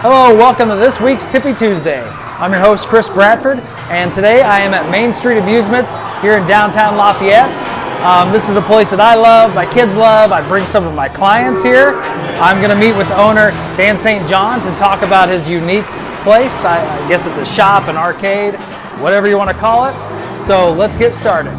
Hello, welcome to this week's Tippy Tuesday. I'm your host, Chris Bradford, and today I am at Main Street Amusements here in downtown Lafayette. This is a place that I love, my kids love. I bring some of my clients here. I'm going to meet with the owner, Dan St. John, to talk about his unique place. I guess it's a shop, an arcade, whatever you want to call it. So let's get started.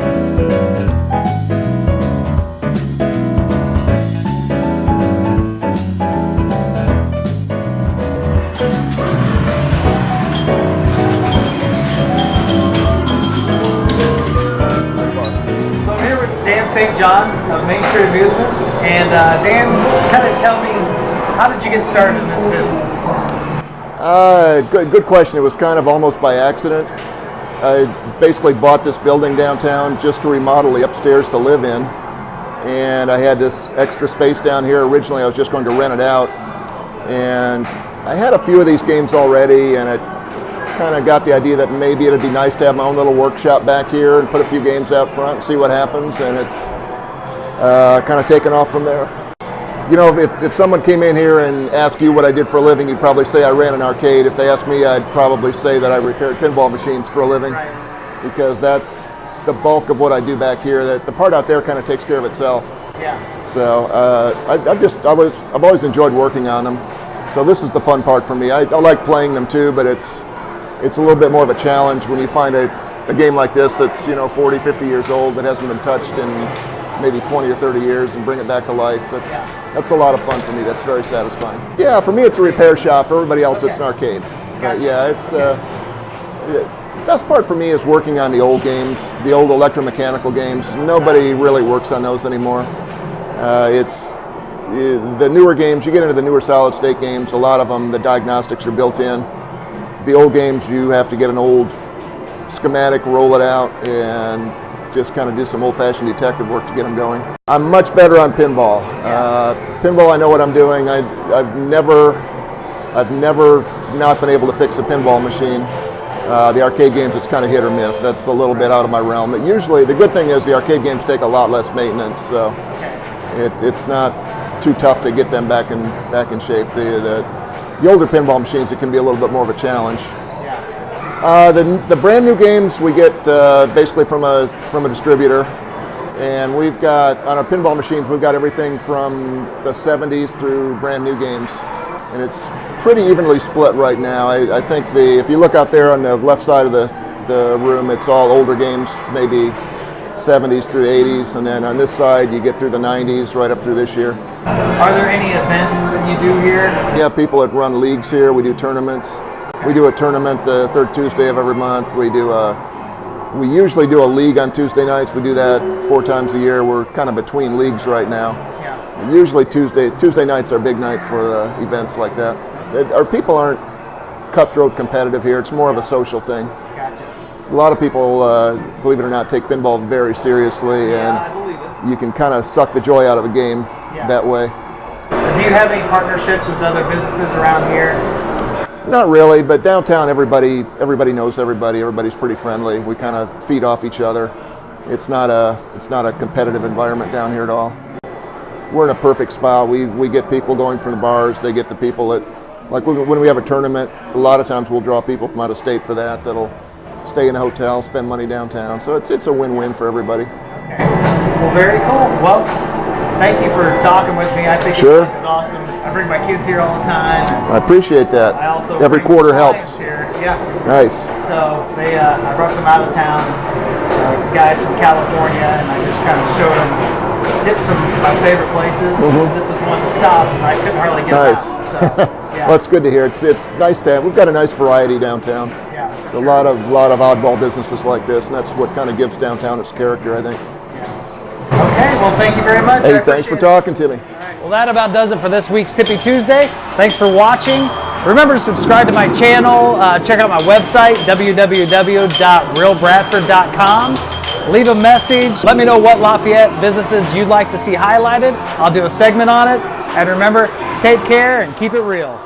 Dan St. John of Main Street Amusements. And Dan, kind of tell me, how did you get started in this business? Good question. It was kind of almost by accident. I basically bought this building downtown just to remodel the upstairs to live in. And I had this extra space down here. Originally I was just going to rent it out. And I had a few of these games already, and it kind of got the idea that maybe it'd be nice to have my own little workshop back here and put a few games out front and see what happens, and it's kind of taken off from there. You know, if someone came in here and asked you what I did for a living, you'd probably say I ran an arcade. If they asked me, I'd probably say that I repaired pinball machines for a living, because that's the bulk of what I do back here. That the part out there kind of takes care of itself. Yeah. So I've always enjoyed working on them. So this is the fun part for me. I like playing them too, but it's a little bit more of a challenge when you find a game like this that's, 40, 50 years old, that hasn't been touched in maybe 20 or 30 years, and bring it back to life. That's a lot of fun for me. That's very satisfying. Yeah, for me it's a repair shop. For everybody else it's an arcade. But yeah, it's the best part for me is working on the old games, the old electromechanical games. Nobody really works on those anymore. It's the newer games. You get into the newer solid state games, a lot of them, the diagnostics are built in. The old games, you have to get an old schematic, roll it out, and just kind of do some old-fashioned detective work to get them going. I'm much better on pinball. Pinball, I know what I'm doing. I've never not been able to fix a pinball machine. The arcade games, it's kind of hit or miss. That's a little bit out of my realm. But usually, the good thing is the arcade games take a lot less maintenance, so it's not too tough to get them back in shape. The older pinball machines, it can be a little bit more of a challenge. Yeah. The brand new games we get basically from a distributor, and we've got, on our pinball machines, we've got everything from the 70s through brand new games, and it's pretty evenly split right now. I think if you look out there on the left side of the room, it's all older games, maybe 70s through the 80s, and then on this side you get through the 90s right up through this year. Are there any events that you do here? Yeah, people that run leagues here. We do tournaments. We do a tournament the third Tuesday of every month. We usually do a league on Tuesday nights. We do that 4 times a year. We're kind of between leagues right now. Yeah. And usually Tuesday nights are big night for events like that. Our people aren't cutthroat competitive here. It's more of a social thing. Gotcha. A lot of people, believe it or not, take pinball very seriously, and I believe it. You can kind of suck the joy out of a game that way. Do you have any partnerships with other businesses around here? Not really, but downtown everybody knows everybody. Everybody's pretty friendly. We kind of feed off each other. It's not a competitive environment down here at all. We're in a perfect spot. We get people going from the bars. They get the people that, like when we have a tournament, a lot of times we'll draw people from out of state for that. That'll stay in a hotel, spend money downtown. So it's a win-win for everybody. Okay. Well, very cool. Well, thank you for talking with me. I think this place is awesome. I bring my kids here all the time. I appreciate that. I also every quarter helps. Here. Yeah. Nice. So I brought some out of town guys from California, and I just kind of showed them, hit some of my favorite places. Mm-hmm. This was one of the stops, and I couldn't hardly get out. So, yeah. Well, it's good to hear. It's nice to have. We've got a nice variety downtown. Yeah. A lot of oddball businesses like this, and that's what kind of gives downtown its character, I think. Okay, well, thank you very much. Hey, thanks for talking to me. Well, that about does it for this week's Tippy Tuesday. Thanks for watching. Remember to subscribe to my channel. Check out my website, www.realbradford.com. Leave a message. Let me know what Lafayette businesses you'd like to see highlighted. I'll do a segment on it. And remember, take care and keep it real.